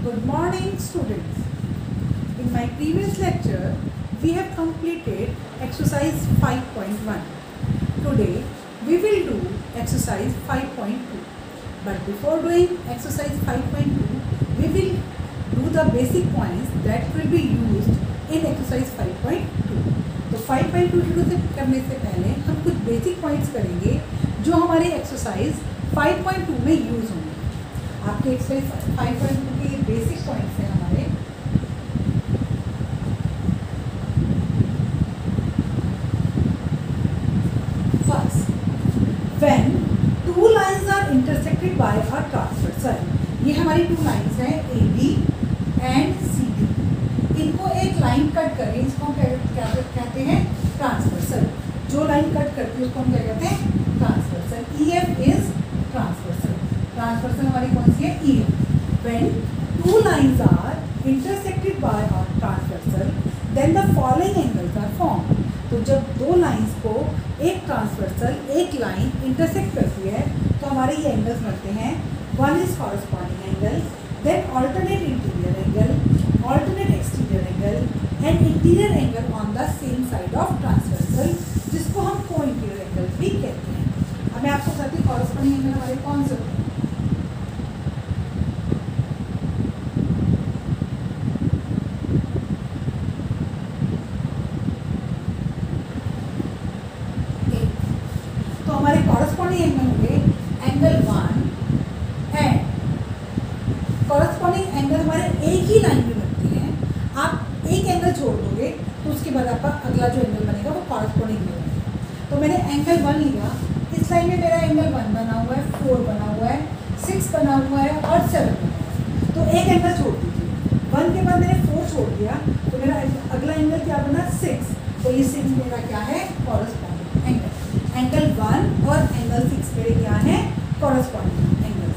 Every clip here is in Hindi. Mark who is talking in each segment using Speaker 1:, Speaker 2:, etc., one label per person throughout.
Speaker 1: Good morning, students. In my previous lecture, we have completed exercise 5.1. Today, we will do exercise 5.2. But before doing exercise 5.2, we will do the basic points that will be used in exercise 5.2. तो 5.2 शुरू से करने से पहले हम कुछ बेसिक पॉइंट्स करेंगे जो हमारे एक्सरसाइज 5.2 में यूज़ होंगे। आपके एक्सरसाइज 5.2 के ये बेसिक पॉइंट्स हैं हमारे। First, when two lines are intersected by a transversal. ये हमारी टू लाइंस हैं AB एंड CD। इनको एक लाइन कट करें, इसको हम क्या कहते हैं? ट्रांसवर्सल। जो लाइन कट करती है उसको हम क्या कहते हैं? Transversal. EF is transversal. Transversal हमारी कौन सी है? EF। When two lines are intersected by a transversal, then the following angles are formed. तो जब दो लाइंस को एक ट्रांसवर्सल एक लाइन इंटरसेक्ट करती है तो हमारे ये एंगल्स बनते हैं। One is corresponding angle, then alternate interior angle, alternate exterior angle and interior angle on the same side of transversal, जिसको हम को इंटीरियर एंगल भी कहते हैं। अब मैं आपको बताती हूँ कॉरस्पॉन्डिंग एंगल हमारे कौन से होते हैं। तो हमारे कॉरस्पॉन्डिंग एंगल होंगे एंगल 1 एंड कॉरस्पॉन्डिंग एंगल हमारे एक ही लाइन में बनते हैं। आप एक एंगल छोड़ दोगे तो उसके बाद आपका अगला जो एंगल बनेगा वो कॉरस्पॉन्डिंग एंगल बनेगा। तो मैंने एंगल 1 लिया, इस लाइन में मेरा एंगल 1 बना हुआ है, 4 बना हुआ है, 6 बना हुआ है और 7 बना हुआ है। तो एक एंगल छोड़ दीजिए। 1 के बाद मैंने 4 छोड़ दिया तो मेरा अगला एंगल क्या बना? 6। तो ये 6 मेरा क्या है? Corresponding angle. एंगल 1 और एंगल 6 मेरे क्या है? Corresponding angles.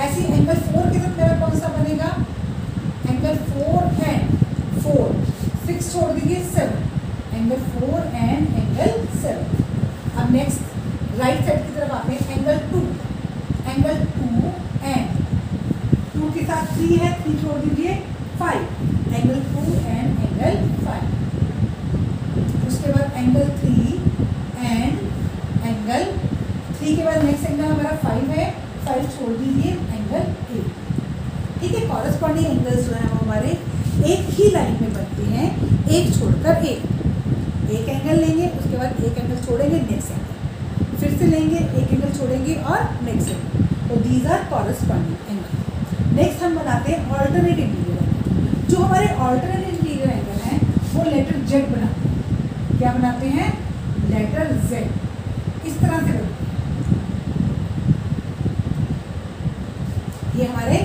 Speaker 1: ऐसे एंगल 4 के साथ मेरा कौन सा बनेगा? एंगल 4 एंड 4, 6 छोड़ दीजिए 7, एंगल 4 एंड एंगल 7। अब नेक्स्ट राइट साइड की तरफ आते हैं, एंगल 2, एंगल 2 एंड 2 के साथ 3 है, 3 छोड़ दीजिए 5, एंगल 2 एंड एंगल 5। उसके बाद एंगल 3 एंड एंगल 3 के बाद नेक्स्ट एंगल हमारा 5 है, 5 छोड़ दीजिए एंगल 8। ठीक है, कॉरस्पॉन्डिंग एंगल्स जो है वो हमारे एक ही लाइन में बनते हैं, एक छोड़कर एक एंगल लेंगे, उसके बाद एक एंगल छोड़ेंगे, नेक्स्ट एंगल फिर से लेंगे, एक एंगल छोड़ेंगे और नेक्स्ट एंगल। तो these are corresponding angle. Next हम बनाते हैं ऑल्टरनेट इंटीरियर एंगल। जो हमारे ऑल्टरनेट इंटीरियर एंगल हैं वो लेटर Z बनाते हैं। क्या बनाते हैं? Letter Z। इस तरह से बनते हैं। ये हमारे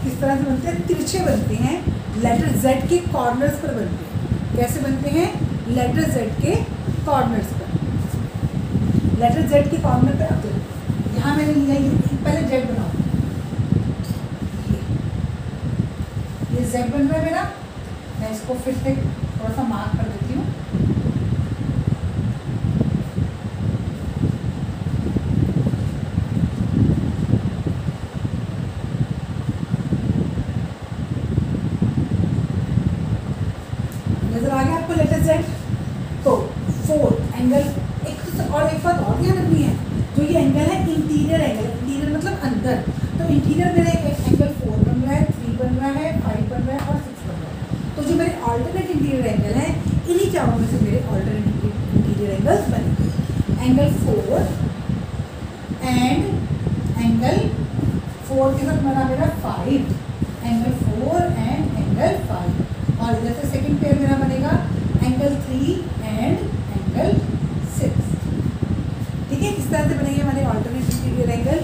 Speaker 1: किस तरह से बनते हैं? तिरछे बनते हैं, लेटर Z के कॉर्नर्स पर बनते हैं। कैसे बनते हैं? लेटर Z के कॉर्नर्स पर। लेटर Z के कॉर्नर पे अब यहाँ मैंने लिया, पहले Z बनाओ। ये Z बन रहा है मेरा। मैं इसको फिर से थोड़ा सा मार्क कर देती हूँ। नजर आ गया आपको लेटर Z? तो 4 एंगल एक बात और ध्यान रखनी है, जो ये एंगल है इंटीरियर एंगल। इंटीरियर मतलब अंदर। तो इंटीरियर मेरा एक एंगल 4 बन रहा है, 3 बन रहा है, 5 बन रहा है और 6 बन रहा है। तो जो मेरे ऑल्टरनेट इंटीरियर एंगल है, इन्हीं चारों में से मेरे ऑल्टरनेट इंटीरियर एंगल्स बनेंगे। एंगल 4 एंड एंगल 4 के साथ बना मेरा 5, एंगल 4 एंड एंगल 5। और इधर से सेकेंड पेयर मेरा बनेगा एंगल 3 एंड एंगल 6। ठीक है, इस तरह से बनेंगे हमारे alternate interior angle.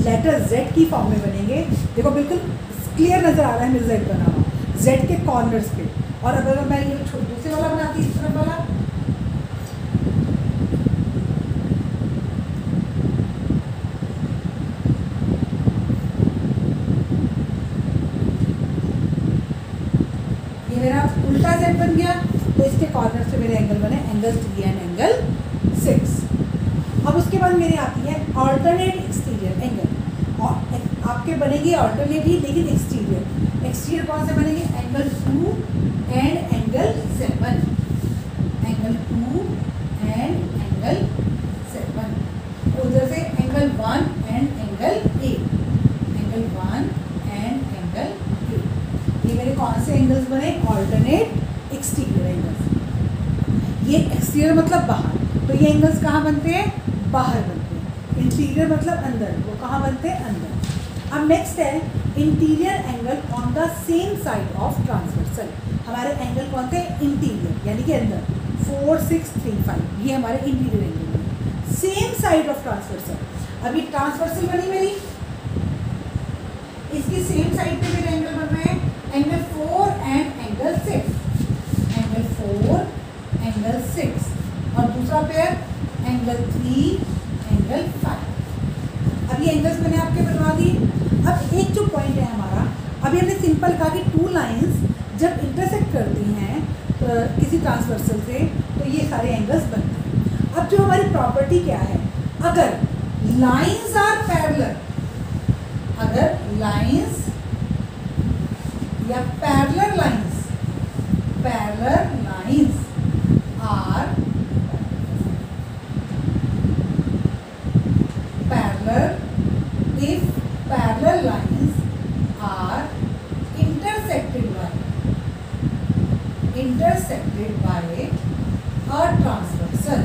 Speaker 1: Letter Z की फॉर्म में बनेंगे। देखो बिल्कुल क्लियर नजर आ रहा है मेरा Z बना हुआ Z के कॉर्नर्स पे। और अब अगर मैं ये दूसरे वाला बनाती इस तरफ वाला, ये मेरा उल्टा Z बन गया। तो इसके कॉर्नर से मेरे एंगल बने एंगल 3 एंड एंगल 6। अब उसके बाद मेरे आती है ऑल्टरनेट एक्सटीरियर एंगल। और आपके बनेगी ऑल्टरनेट ही, लेकिन एक्सटीरियर एक्सटीरियर कौन से बनेंगे, angle 2 and angle 7, angle 2 and angle 7, उधर से angle 1 and angle 8, angle 1 and angle 8। ये मेरे कौन से एंगल्स बने, ऑल्टरनेट एक्सटीरियर एंगल्स। ये एक्सटीरियर मतलब बाहर, तो ये एंगल्स कहाँ बनते हैं, बाहर बनते हैं। इंटीरियर मतलब अंदर, वो कहाँ बनते हैं, अंदर। अब नेक्स्ट है interior angle on the same side of transversal. हमारे एंगल कौन थे, इंटीरियर यानी कि अंदर, 4, 6, 3, 5, ये हमारे इंटीरियर एंगल है, सेम साइड ऑफ ट्रांसवर्सल। अभी ट्रांसवर्सल बनी मेरी, इसकी सेम साइड पे मेरे एंगल बन रहे हैं, angle 4 and angle 6, angle 4 angle 6, और दूसरा पेयर एंगल 3 एंगल 5। अब ये एंगल्स मैंने आपके बनवा दी। अब एक जो पॉइंट है हमारा, अभी हमने सिंपल कहा कि टू लाइंस जब इंटरसेक्ट करती हैं किसी ट्रांसवर्सल से तो ये सारे एंगल्स बनते हैं। अब जो हमारी प्रॉपर्टी क्या है, अगर लाइंस आर पैरेलल, अगर लाइंस या parallel lines are if parallel lines are intersected by a transversal,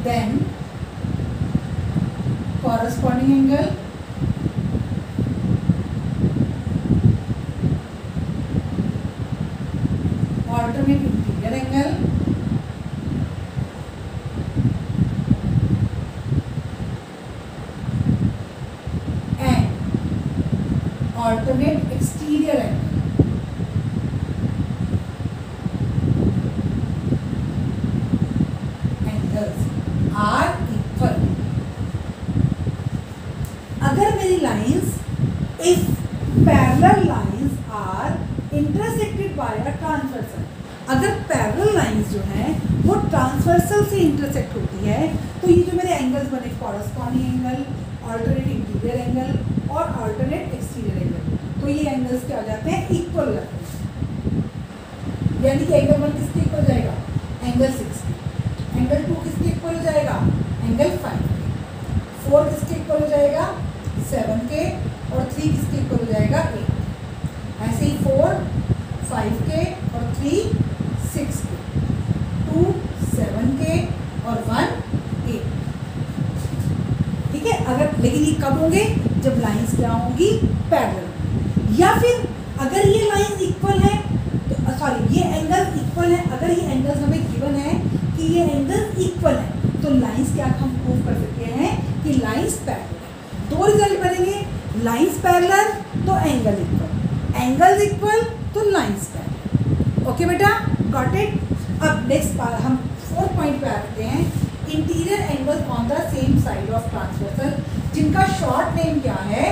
Speaker 1: then corresponding angle alternate interior angle alternate exterior angle angles are equal। अगर मेरी lines, if parallel lines are intersected by a transversal, अगर पैरेलल लाइंस जो हैं वो ट्रांसवर्सल से इंटरसेक्ट होती है, तो ये जो मेरे एंगल्स बने, corresponding angle, alternate interior angle और ऑल्टरनेट एक्सटीरियर एंगल, तो ये एंगल्स क्या हो जाते हैं, इक्वल हो जाते हैं। यानी कि एंगल 1 किसके इक्वल हो जाएगा, एंगल 6 के, एंगल 2 किसके इक्वल हो जाएगा, एंगल 5 के, 4 किसके इक्वल हो जाएगा, 7 के, और 3 किसके इक्वल हो जाएगा, 8। ऐसे ही 4 5 के और 3 6 के, 2 7 के और 1 8। ठीक है। अगर लेकिन ये कब होंगे, जब लाइंस क्या होंगी, पैरेलल। या फिर अगर ये लाइंस इक्वल है तो सॉरी ये एंगल इक्वल है, अगर ये एंगल्स हमें गिवन है कि ये एंगल इक्वल है, तो लाइंस क्या हम प्रूव कर सकते हैं कि लाइंस पैरेलल है। दो रिजल्ट बनेंगे, लाइंस पैरेलल तो एंगल इक्वल, एंगल इक्वल तो लाइंस पैरेलल। ओके बेटा, गॉट इट। अब नेक्स्ट हम 4th पॉइंट पे आते हैं, interior angle on the same side of transversal, जिनका शॉर्ट नेम क्या है,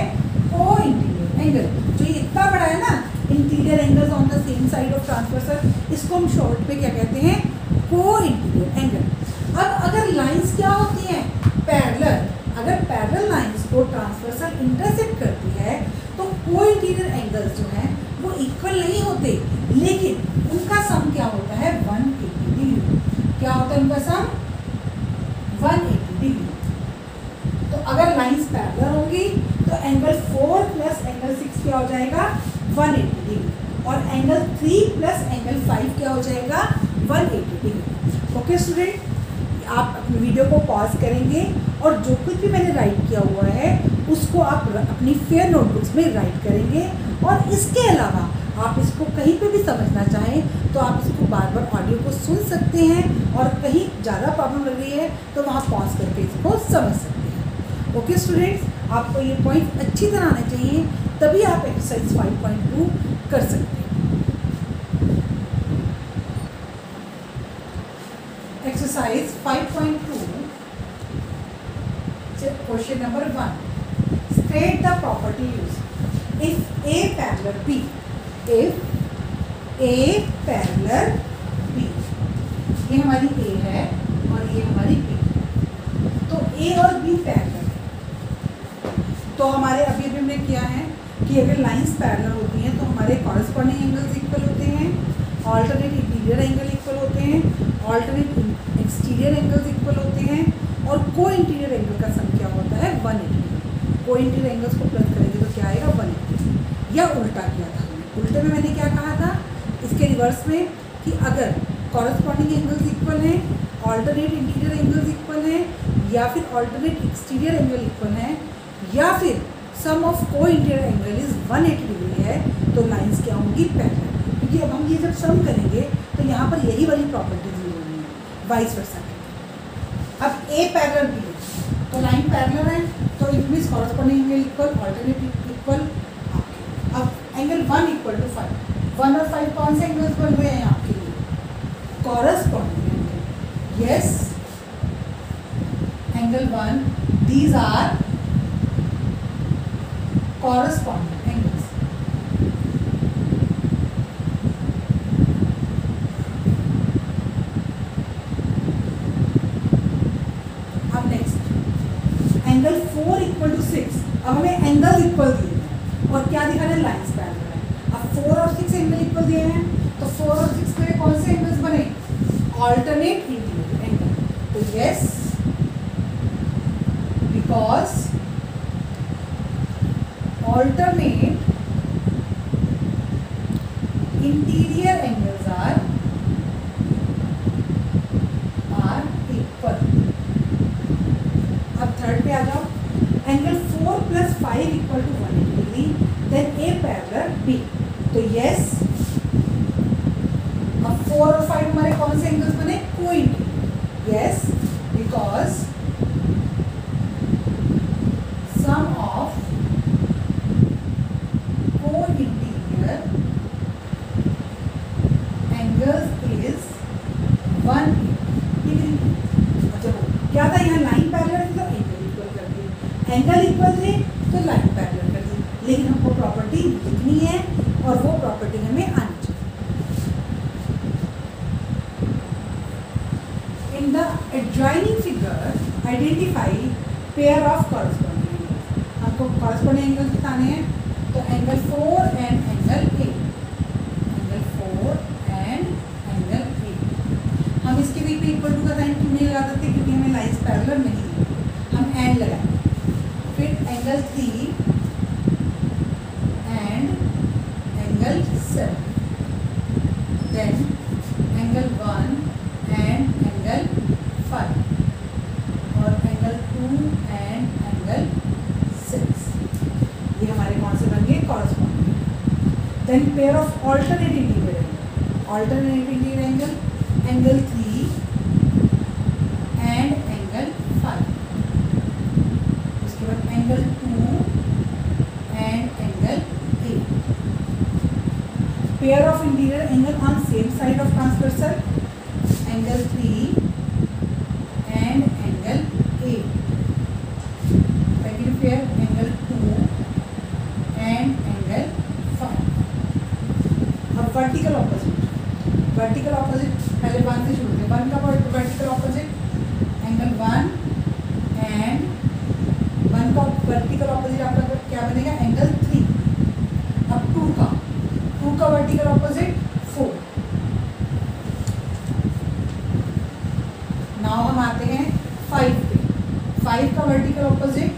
Speaker 1: को इंटीरियर एंगल। जो ये इतना बड़ा है ना, interior angles on the same side of transversal, इसको हम शॉर्ट पे क्या कहते हैं, को इंटीरियर एंगल। अब अगर लाइंस क्या होती हैं, पैरेलल, अगर पैरेलल लाइंस को ट्रांसवर्सल इंटरसेक्ट करती है तो को इंटीरियर एंगल्स जो हैं वो इक्वल नहीं होते, लेकिन उनका सम क्या होता है, 180 डिग्री। क्या होता है उनका सम, 180 डिग्री। तो अगर लाइंस पैरेलल होंगी तो एंगल 4 प्लस एंगल 6 क्या हो जाएगा, 180 डिग्री, और एंगल 3 प्लस एंगल 5 क्या हो जाएगा, 180 डिग्री। ओके स्टूडेंट, आप अपनी वीडियो को पॉज करेंगे और जो कुछ भी मैंने राइट किया हुआ है उसको आप अपनी फेयर नोटबुक्स में राइट करेंगे। और इसके अलावा आप इसको कहीं पे भी समझना चाहें तो आप इसको बार बार ऑडियो को सुन सकते हैं, और कहीं ज़्यादा प्रॉब्लम लग रही है तो वहाँ पॉज करके इसको समझ सकते हैं। ओके स्टूडेंट्स, आपको ये पॉइंट अच्छी तरह आने चाहिए, तभी आप एक्सरसाइज 5.2 कर सकते हैं। Exercise 5.2, question number 1, state the property use if A parallel B, if A parallel B, ये हमारी ए है और ये हमारी बी, तो ए और बी पैरेलल, तो हमारे अभी अभी हमने किया है कि अगर लाइंस पैरेलल होती हैं तो हमारे कॉरस्पॉन्डिंग एंगल्स इक्वल होते हैं, ऑल्टरनेट इंटीरियर एंगल इक्वल होते हैं, ऑल्टरनेट एक्सटीरियर एंगल्स इक्वल होते हैं, और को इंटीरियर एंगल का सम क्या होता है 180। को इंटीरियर एंगल्स को प्लस करेंगे तो क्या आएगा 180। या उल्टा किया था हमने, उल्टे में मैंने क्या कहा था इसके रिवर्स में कि अगर कॉरस्पॉन्डिंग एंगल्स इक्वल हैं, ऑल्टरनेट इंटीरियर एंगल्स इक्वल हैं, या फिर ऑल्टरनेट एक्सटीरियर एंगल इक्वल हैं, या फिर सम ऑफ को इंटीरियर एंगल इज 180 डिग्री है, तो लाइंस क्या होंगी पैरेलल। क्योंकि अब हम ये जब सम करेंगे तो यहाँ पर यही वाली प्रॉपर्टीज ली हुई है, वाइस वर्सा। अब ए पैरेलल बी तो लाइन पैरेलल है तो it means corresponding angle equal, alternate equal. अब एंगल 1 इक्वल टू 5, 1 और 5 कौन से एंगल्स बन रहे हैं आपके लिए? Corresponding angle. Yes, angle 1, these are corresponding angles. अब नेक्स्ट एंगल 4 इक्वल टू 6। अब हमें एंगल इक्वल दिए हैं और क्या दिखा रहे हैं? लाइंस पैरेलल है। अब 4 और 6 एंगल इक्वल दिए हैं तो 4 और 6 के कौन से एंगल्स बने? Alternate interior angle. तो yes, because alternate interior angles are equal। अब थर्ड पे आ जाओ, angle 4 + 5 equal to 180 degree, then A parallel B. तो यस, अब 4 और 5 हमारे कौन से एंगल्स बने? Co-interior. Yes, because sum of co-interior angles is 180 degree. अच्छा, क्या था यहाँ? लाइन पैरेलल थी तो एंगल इक्वल कर दिए, एंगल इक्वल थे तो लाइन पैरेलल कर दी। लेकिन हमको प्रॉपर्टी लिखनी है और वो प्रॉपर्टी हमें आनी चाहिए। In the adjoining figure identify pair of corresponding angles. आपको कॉरस्पॉन्डिंग एंगल्स बताने हैं तो angle 4 and angle A, angle 4 and angle A. हम इसके बीच में इक्वल टू का साइन क्यों नहीं लगा सकते? क्योंकि हमें लाइंस पैरेलल नहीं दी, हम एंड लगाएंगे। फिर angle 3 and angle 7, then angle 1 and angle 5, और एंगल 2 एंड एंगल 6। ये हमारे कौन से बन गए? Corresponding. Then pair of alternate interior angle, alternate interior angle angle 3 and angle 5, उसके बाद angle 2 and angle 8। Pair of interior angle on same side of transversal, angle 3 and angle 8। Second pair angle 2 and angle 5। अब वर्टिकल ऑपोजिट, वर्टिकल ऑपोजिट पहले 1 से शुरू करते हैं। 1 का वर्टिकल ऑपोजिट एंगल 1 एंड 1 का वर्टिकल ऑपोजिट आपका क्या बनेगा? एंगल 3। अब 2 का वर्टिकल ऑपोजिट 4। नाउ हम आते हैं 5 पे। 5 का वर्टिकल ऑपोजिट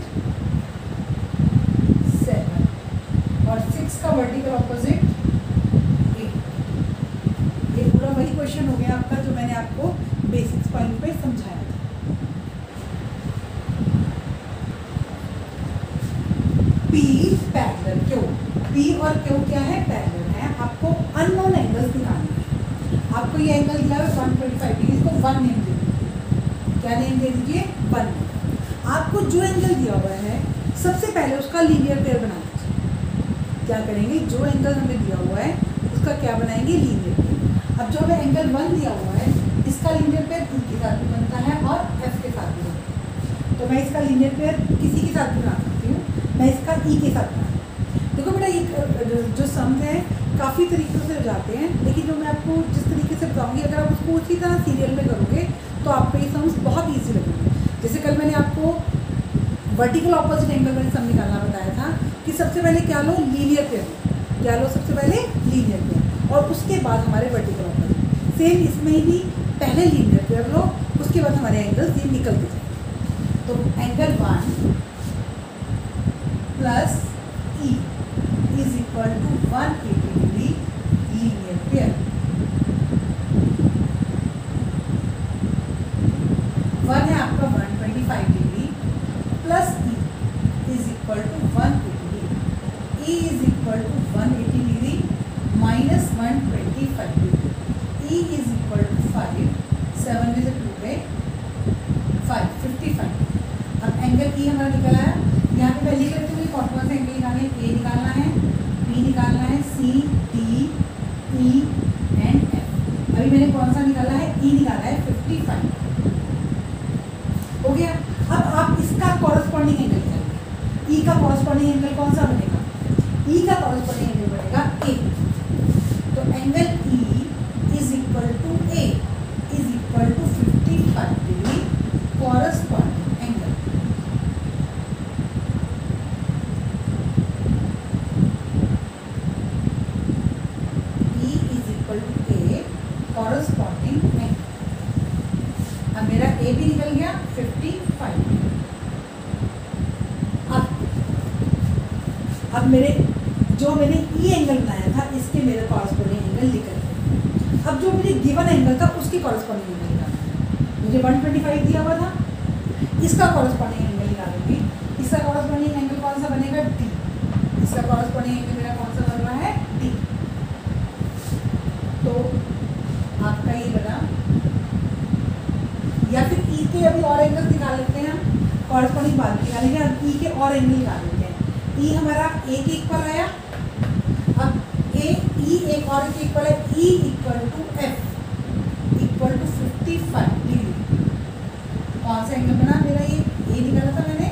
Speaker 1: 7 और 6 का वर्टिकल ऑपोजिट 8। ये पूरा वही क्वेश्चन हो गया आपका जो मैंने आपको बेसिक्स पॉइंट पे समझाया था। P पैरेलल क्यू, P और क्यू क्या है? पैरेलल है। आपको अननोन एंगल्स दिखाने हैं। आपको ये एंगल दिया है 125 डिग्री, इसको 1 नेम दे दीजिए। क्या नेम दे दीजिए? 1। आपको जो एंगल दिया हुआ है सबसे पहले उसका लीनियर पेयर बना लीजिए। क्या करेंगे? जो एंगल हमें दिया हुआ है उसका क्या बनाएंगे? Linear pair. अब जो हमें एंगल 1 दिया हुआ है इसका लीनियर पेयर E के साथ भी बनता है और F के साथ भी बनता है। तो मैं इसका लीनियर पेयर किसी के साथ बना सकती हूँ, मैं इसका E के साथ बना। देखो बेटा, ये जो सम है काफ़ी तरीक़ों से हो जाते हैं, लेकिन जो मैं आपको जिस तरीके से बताऊँगी अगर आप उसको उसी तरह सीरियल में करोगे तो आपको ये सम्स बहुत ईजी लगेंगे। जैसे कल मैंने आपको वर्टिकल ऑपोजिट एंगल मैंने सब निकालना बताया था कि सबसे पहले क्या लो, लीनियर पेयर लो, क्या लो सबसे पहले लीनियर पेयर, और उसके बाद हमारे वर्टिकल ऑपोजिट। सेम इसमें भी पहले लीनियर पेयर लो, उसके बाद हमारे एंगल्स ये निकलते जाए। तो angle 1 plus E is equal to 180 degree linear pair. 1 है आपका 125 degree plus E is equal to 180 degree, E is equal to 180 degree minus 125 degree, E is equal to 5, 7 में से 2 गए 5, 55। अब एंगल ई हमारा निकला है, यहाँ पे मैं लिख लेती हूँ कौन कौन से एंगल निकालने, ए निकालना है, बी निकालना है, सी, डी, ई एंड एफ। अभी मैंने कौन सा निकाला है, ई निकाला है 55, हो गया। अब आप इसका कॉरस्पॉन्डिंग एंगल करेंगे, ई का कॉरस्पॉन्डिंग एंगल कौन सा बनेगा, ई का कॉरस्पॉन्डिंग एंगल बनेगा ए। तो angle E is equal to A is equal to 55 degree corresponding angle. E is equal to A corresponding angle. अब मेरा ए भी निकल गया 55। अब मेरे जो मैंने ई एंगल बनाया था इसके मेरे कॉरस्पॉन्डिंग एंगल निकल गए। अब जो मुझे गिवन एंगल था उसके कॉरस्पॉन्डिंग एंगल निकालना, मुझे 125 दिया हुआ था, इसका कॉरस्पॉन्डिंग एंगल निकालूंगी। इसका कॉरस्पॉन्डिंग एंगल कौन सा बनेगा, डी। इसका कॉरस्पॉन्डिंग एंगल मेरा कौन सा बन रहा है, डी। तो आपका ये बना, या फिर ई के अभी और एंगल निकाल लेते हैं हम, कॉरस्पॉन्डिंग बाद में निकालेंगे। अब ई के और एंगल निकाल लेते हैं। ई हमारा ए के इक्वल आया, अब ए ई एक और के इक्वल है, E equal to F equal to 55 degree. कौन सा एंगल बना मेरा, ये ए निकाला था मैंने।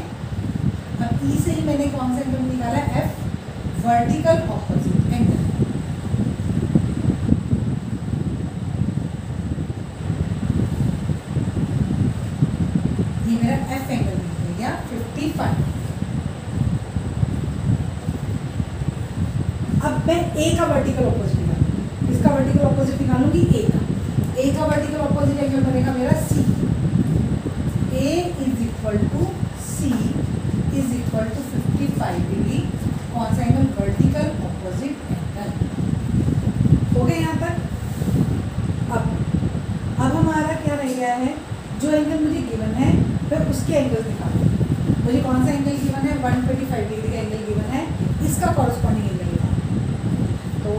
Speaker 1: अब ई से ही मैंने कौन सा एंगल निकाला, एफ, वर्टिकल ऑपोजिट एंगल। ये मेरा एफ एंगल निकल गया 55। अब मैं ए का वर्टिकल ऑपोजिट निकालूंगी, इसका वर्टिकल ऑपोजिट निकालूंगी ए का। ए का वर्टिकल ऑपोजिट एंगल बनेगा मेरा C. A is equal to C is equal to 55 degree. कौन सा एंगल, वर्टिकल ऑपोजिट एंगल। हो गया यहाँ तक। अब हमारा क्या रह गया है, जो एंगल मुझे गिवन है फिर उसके एंगल निकालूंगी। मुझे कौन सा एंगल गिवन है, 125 डिग्री का एंगल गिवन है, इसका कॉरस्पॉन्डिंग एंगल निकालना। तो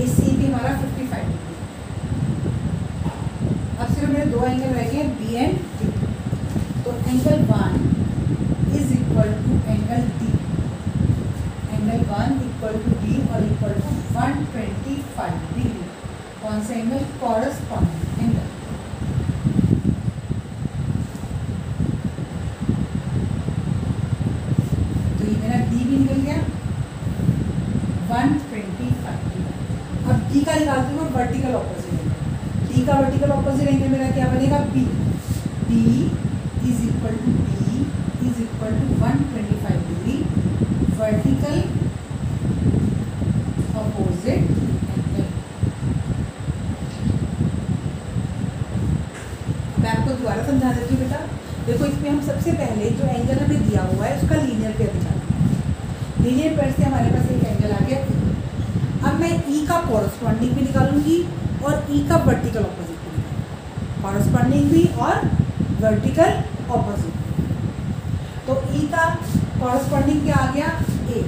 Speaker 1: ये सी भी हमारा 55 डिग्री। अब सिर्फ मेरे दो एंगल रह गए, बी एंड डी। तो angle 1 is equal to angle D, angle 1 equal to D और इक्वल टू 125 डिग्री। कौन सा एंगल, कॉरस्पॉन्डिंग एंगल। तो ये मेरा डी भी निकल गया 125 डिग्री। अब डी का निकालती हूँ वर्टिकल ऑपोजिट एंगल। डी का वर्टिकल ऑपोजिट एंगल मेरा क्या बनेगा, B. B is equal to D is equal to 125 degree vertical opposite angle. मैं आपको दोबारा समझा देती हूँ बेटा। देखो इसमें हम सबसे पहले जो एंगल हमें दिया हुआ है उसका लीनियर पेयर निकालेंगे। लीनियर पेयर से हमारे पास एक एंगल आ गया। अब मैं ई का कॉरस्पॉन्डिंग भी निकालूंगी और ई का वर्टिकल ऑपोजिट भी निकालूंगी। कॉरस्पॉन्डिंग भी और वर्टिकल ऑपोजिट। तो ई का कॉरस्पॉन्डिंग क्या आ गया, ए,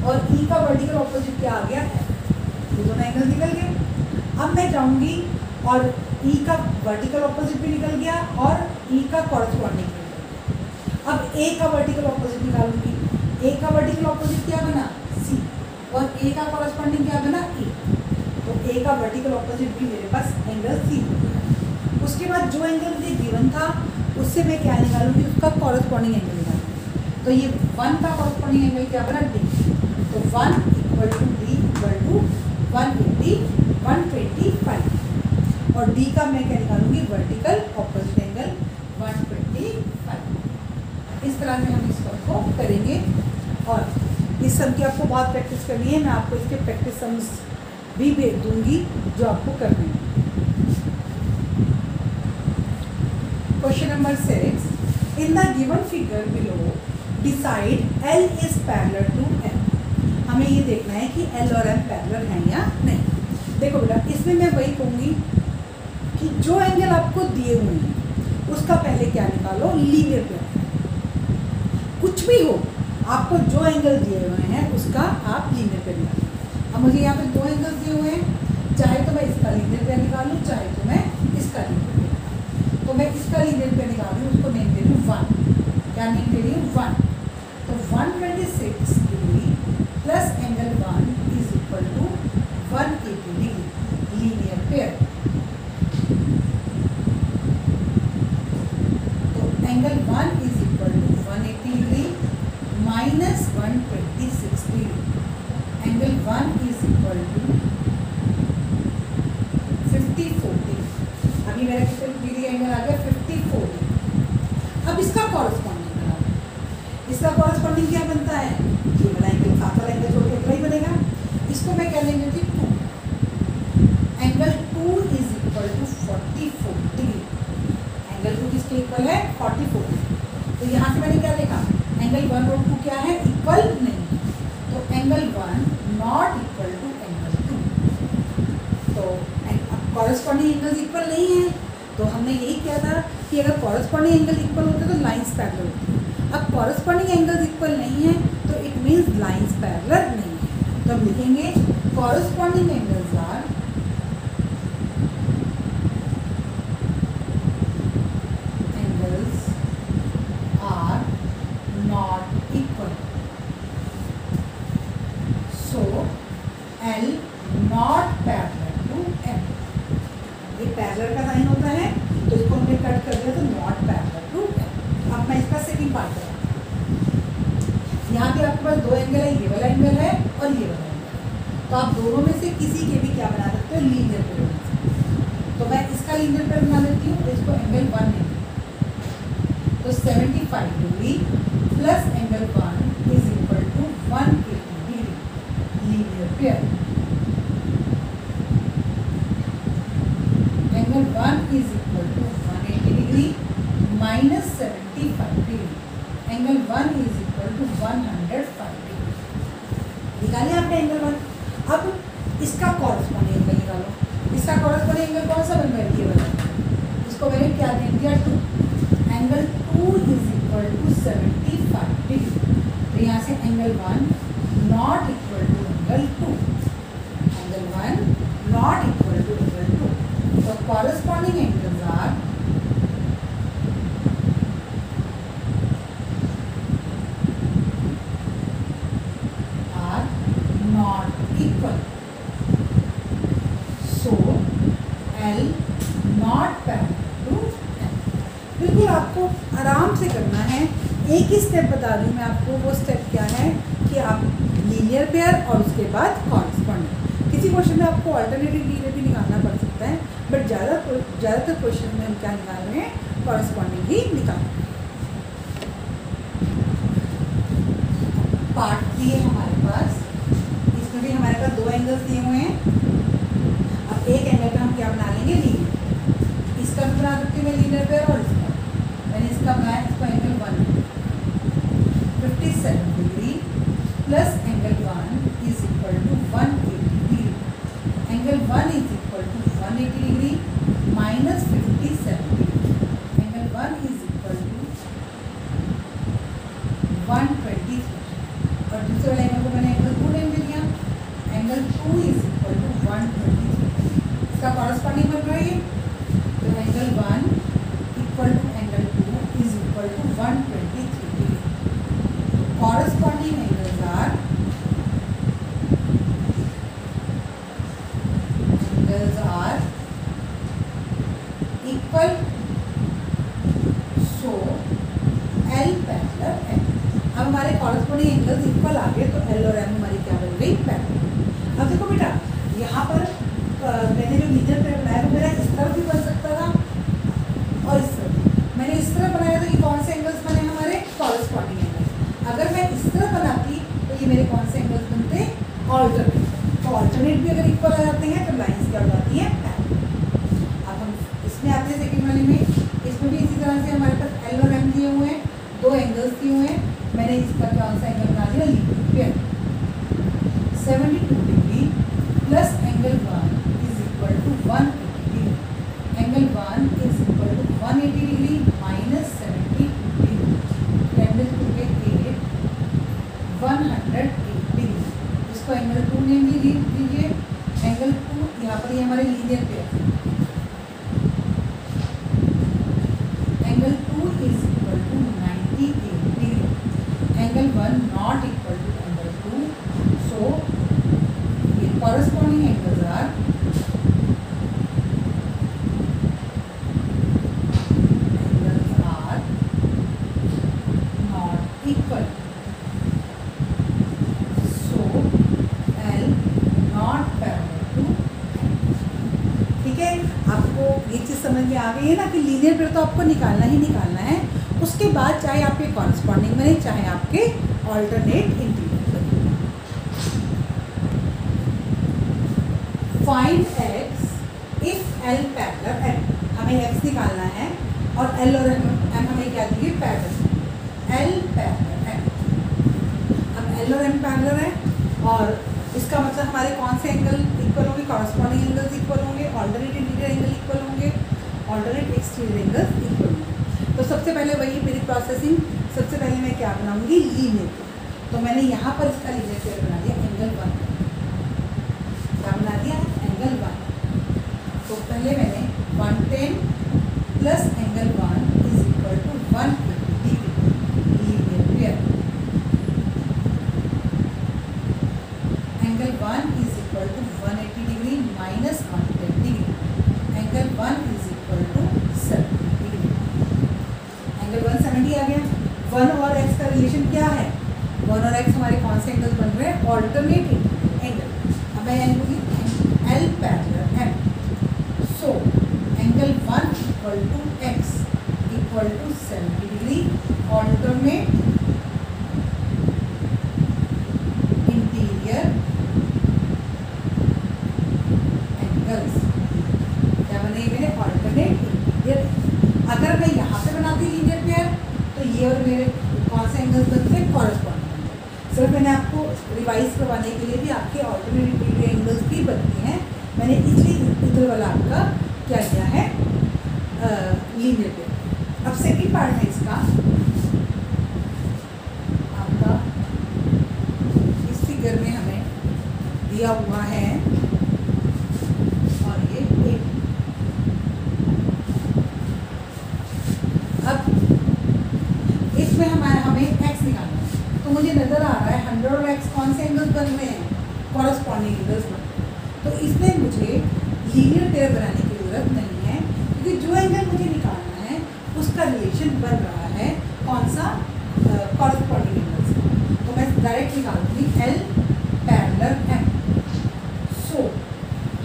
Speaker 1: और ई का वर्टिकल ऑपोजिट क्या आ गया, एफ। ये दोनों एंगल निकल गए। अब मैं जाऊंगी और ई का वर्टिकल ऑपोजिट भी निकल गया और ई का कॉरस्पॉन्डिंग भी निकल गया। अब ए का वर्टिकल ऑपोजिट निकालूंगी। ए का वर्टिकल ऑपोजिट क्या बना, सी, और ए का कॉरस्पॉन्डिंग क्या बना, ए। तो ए का वर्टिकल ऑपोजिट भी मेरे पास एंगल सी हो गया। उसके बाद जो एंगल मुझे गिवन था उससे मैं क्या निकालूंगी, उसका कॉरस्पॉन्डिंग एंगल निकालूंगी। तो ये 1 का कॉरस्पॉन्डिंग एंगल क्या बना, डी। तो 1 equal to D equal to 180 125। और डी का मैं क्या निकालूंगी, वर्टिकल ऑपोजिट एंगल 125। इस तरह से हम इस सम को करेंगे और इस सम की आपको बहुत प्रैक्टिस करनी है। मैं आपको इसके प्रैक्टिस सम्स भी भेज दूंगी जो आपको करने हैं। Question number 6, in the given figure below decide L is parallel to M। हमें ये देखना है कि L और M पैरेलल हैं या नहीं। देखो बेटा, इसमें मैं वही कहूँगी कि जो एंगल आपको दिए हुए हैं उसका पहले क्या निकालो, लीनियर पेयर। कुछ भी हो, आपको जो एंगल दिए हुए हैं उसका आप लीनियर पेयर निकालो। अब मुझे यहाँ पे दो एंगल दिए हुए हैं, चाहे तो मैं इसका लीनियर पेयर निकालूँ, चाहे तो मैं इसका लीनियर पेयर निकालूँ। तो मैं इसका लीनियर पेयर निकाल रही हूँ, उसको नेम दे रही हूँ 1। क्या नेम दे रही हूँ? 1। तो 126 degree plus angle 1 is equal to 180 degree, linear pair. तो angle 1 is equal to 180 degree minus 126 degree. Angle 1 is equal to 54 degree. अभी मेरा कितने डिग्री एंगल आ गया? 54 डिग्री। अब इसका कॉरस्पॉन्डिंग बनाओ। इसका कॉरस्पॉन्डिंग क्या बनता है? ये वाला एंगल साथ वाला एंगल छोड़ के इतना ही बनेगा। इसको मैं क्या लेंगे थी? 2। Angle 2 is equal to 44 degree. Angle 2 किसके इक्वल है? 44 डिग्री। तो यहाँ से मैंने क्या देखा? एंगल 1 और 2 क्या है? इक्वल नहीं है। तो angle 1 not equal to angle 2। तो कॉरस्पॉन्डिंग एंगल्स इक्वल नहीं है, तो हमने यही किया था कि अगर कॉरस्पॉन्डिंग एंगल इक्वल होते तो लाइंस पैरेलल होती है। अब कॉरस्पॉन्डिंग एंगल्स इक्वल नहीं है तो इट मीन्स लाइंस पैरेलल नहीं है। तो हम लिखेंगे corresponding angles are not equal. So L not parallel to M। ये पैरेलल का साइन होता है, तो इसको हमने कट कर दिया तो नॉट पैरेलल टू M। अब मैं इसका सेकंड पार्ट करूँ। यहाँ पे आपके पास दो एंगल है, ये वाला एंगल है और ये वाला एंगल है। तो आप दोनों में से किसी के भी क्या बना सकते हो? लीनियर पेयर बना सकते हो। तो मैं इसका लीनियर पेयर बना लेती हूँ, इसको एंगल 1 लेती हूँ। तो 75 degree plus angle 1 is equal to 180 degree, linear pair. Angle 1 is equal to 180 degree minus 75 degree. Angle 1 is equal to 105 degree. निकालिए आपने एंगल 1। अब इसका कॉरस्पॉन्डिंग एंगल निकालो। इसका कॉरस्पॉन्डिंग एंगल कौन सा बन गया? ये वाला। इसको मैंने क्या दे दिया? 2। Angle 2 is equal to 75 degree. तो यहाँ से angle 1 not equal to angle 2। Angle 1 not equal to angle 2। तो corresponding angles are not equal. So L not parallel to M। बिल्कुल आपको आराम से करना है। एक ही स्टेप बता दूं मैं आपको। वो स्टेप क्या है कि आप लीनियर पेयर और उसके बाद कॉरस्पॉन्डिंग। किसी क्वेश्चन में आपको अल्टरनेटिव लीनियर भी निकालना पड़ सकता है, बट ज़्यादातर क्वेश्चन में हम क्या निकाल रहे हैं? कॉरस्पॉन्डिंग ही निकाल रहे हैं। पार्ट 3 है हमारे पास। इसमें भी हमारे पास दो एंगल्स दिए हुए हैं। अब एक एंगल का हम क्या बना लेंगे? लीनियर। इसका भी बना सकते हैं मैं लीनियर पेयर, और इसका मैंने इसका बनाया, इसको angle 1 57 degree plus angle 1 is equal to 180 degree. Angle 1 is equal to 180 degree minus 57 degree. Angle 1 is equal to 123। और दूसरे वाले एंगल को मैंने एंगल 2 नेम दे दिया। Angle 2 is equal to 123। इसका कॉरस्पॉन्डिंग बन रहा है। तो angle 1 equal to angle 2 is equal to 123 degree. Corresponding angles are equal. So L parallel M। अब हमारे कॉरस्पॉन्डिंग एंगल्स इक्वल आ गए, तो L और M हमारी क्या बन गई? पैरेलल। अब देखो बेटा, यहाँ पर मैंने जो लीनियर पेयर बनाया वो मेरा इस तरफ भी बन सकता था और इस तरफ। मैंने इस तरफ बनाया तो ये कौन से एंगल्स बने हमारे? अगर मैं इस तरह बनाती तो ये मेरे कौन से एंगल्स बनते? ऑल्टरनेट। तो ऑल्टरनेट भी अगर इक्वल आ जाते हैं तो लाइन्स क्या हो जाती हैं? पैरेलल। अब हम इसमें आते हैं सेकेंड वाले में। इसमें भी इसी तरह से हमारे पास एल और एम दिए हुए हैं, दो एंगल्स दिए हुए हैं। मैंने इसका कौन सा एंगल बना दिया? Linear pair. 72 degree plus angle 1 is equal to 180 degree. Angle 1 is equal to 180 degree minus 72 degree. Angle 2 के 108 डिग्री। इसको एंगल 2 नेम दीजिए। एंगल 2 यहाँ पर ये हमारे linear pair. Angle 2 is equal to 98 degree. Angle 1 not equal to angle 2, so ये corresponding angles are not equal, so L not parallel to L। ठीक है, आपको ये चीज़ समझ में आ गई है ना कि लीनियर पेयर तो आपको निकालना ही निकालना है। उसके बाद चाहे आपके कॉरस्पॉन्डिंग बने चाहे आपके alternate interior. Find x if L parallel M। हमें x निकालना है और L और M हमें क्या दिए? पैरेलल। L parallel M। अब L और M पैरेलल है और इसका मतलब हमारे कौन से एंगल इक्वल होंगे? कॉरस्पॉन्डिंग एंगल्स इक्वल होंगे, ऑल्टरनेट इंटीरियर एंगल इक्वल होंगे, ऑल्टरनेट एक्सटीरियर एंगल्स इक्वल होंगे। तो सबसे पहले वही मेरी प्रोसेसिंग। सबसे पहले मैं क्या बनाऊंगी? Linear pair. तो मैंने यहाँ पर इसका लीनियर पेयर बना दिया एंगल 1। क्या बना दिया? एंगल 1। तो पहले मैंने 110 plus angle 1 is equal to 180 degree linear pair. Angle 1 is equal to 180 degree minus 110 degree. Angle 1 is equal to 70 degree. Angle 170 आ गया। 1 और x का रिलेशन क्या है? 1 और x हमारे कौन से एंगल्स बन रहे हैं? Alternate angle. अब मैं L parallel M। So angle 1 equal to x equal to 70 degree alternate interior angles. क्या बने मेरे? Alternate interior. अगर मैं यहाँ पे बनाती लीनियर पेयर तो ये और मेरे कौन से एंगल्स बनते हैं? Corresponding angle. सिर्फ मैंने आपको रिवाइज करवाने के लिए भी आपके ऑल्टरनेट इंटीरियर एंगल्स भी बनते हैं। मैंने इसलिए इधर वाला आपका क्या किया है? Linear pair. अब सेकंड पार्ट है इसका आपका। इस फिगर में हमें दिया हुआ है और ये एक। अब इसमें हमें x निकालना है। तो मुझे नज़र आ रहा है 100 और x कौन से एंगल्स बन रहे हैं? कॉरस्पॉन्डिंग एंगल्स बन रहे हैं। तो इसमें मुझे लीनियर पेयर बनाने की ज़रूरत नहीं है क्योंकि जो एंगल मुझे निकालना है उसका रिलेशन बन रहा है कौन सा? कॉरस्पॉन्डिंग एंगल्स का। तो मैं डायरेक्ट निकाल दूँगी L parallel M। So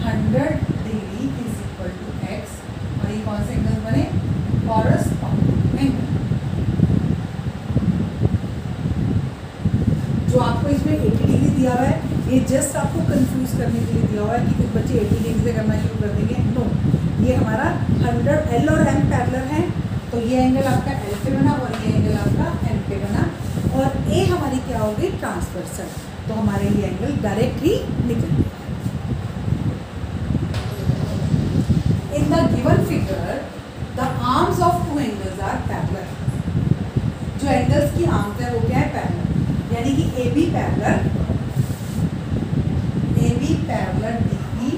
Speaker 1: 100 degree is equal to x और ये कौन से एंगल्स बने? Corresponding angle. जो आपको इसमें 80 डिग्री दिया हुआ है ये जस्ट आपको कंफ्यूज करने के लिए दिया हुआ है कि कुछ बच्चे 80 डिग्री से करना शुरू कर देंगे। नो, ये हमारा 100 L और M पैरेलल है तो ये एंगल आपका L पे बना और ये एंगल आपका M पे बना और A हमारी क्या होगी? ट्रांसवर्सल। तो हमारे ये एंगल डायरेक्ट ही निकल गया। In the given figure the arms of two angles are parallel. जो एंगल्स की आर्म्स है वो क्या है? पैरेलल। यानी कि AB पैरेलल DE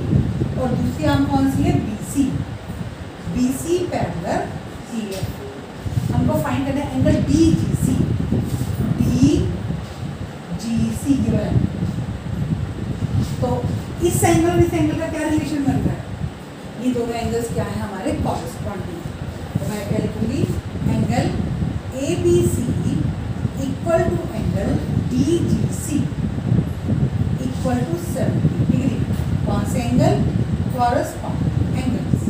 Speaker 1: और दूसरी आर्म कौन सी है? BC parallel EF। हमको फाइंड करना है एंगल DGC गिवन है। तो इस एंगल और इस एंगल का क्या रिलेशन बन रहा है? ये दोनों एंगल्स क्या है? हमारे कॉरस्पॉन्डिंग। तो मैं क्या लिखूंगी? Angle ABC equal to angle DGC equal to 70 degree. कौन से एंगल? Corresponding angles.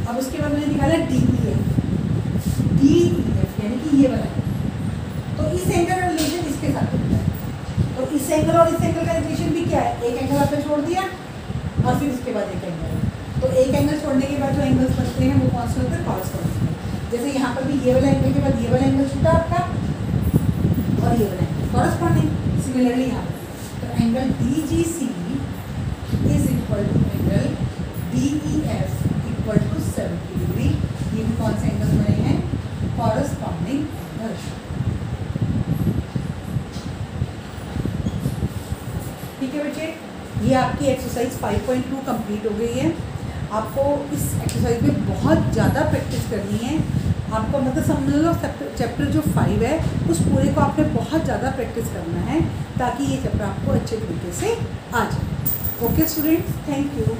Speaker 1: अब उसके बाद मैंने निकाला DEF। एंगल और इस एंगल का रिलेशन भी क्या है, एक एंगल आपने छोड़ दिया और फिर उसके बाद एक एंगल, तो एक एंगल छोड़ने के बाद जो एंगल्स बनते हैं वो कौन से होते हैं, कॉरस्पॉन्डिंग। जैसे यहाँ पर भी ये वाला एंगल के बाद ये वाला एंगल छूटा आपका और ये वाला एंगल कॉरस्पॉन्डिंग। सिमिलरली यहाँ पर तो angle DGC is equal to angle DEF equal to 70 degree. ये भी कौन से एंगल्स बने हैं, कॉरस्पॉन्डिंग एंगल। ठीक है बच्चे, ये आपकी एक्सरसाइज 5.2 कंप्लीट हो गई है। आपको इस एक्सरसाइज में बहुत ज़्यादा प्रैक्टिस करनी है। आपको मतलब समझ लो चैप्टर जो 5 है उस पूरे को आपने बहुत ज़्यादा प्रैक्टिस करना है ताकि ये चैप्टर आपको अच्छे तरीके से आ जाए। Okay students, thank you.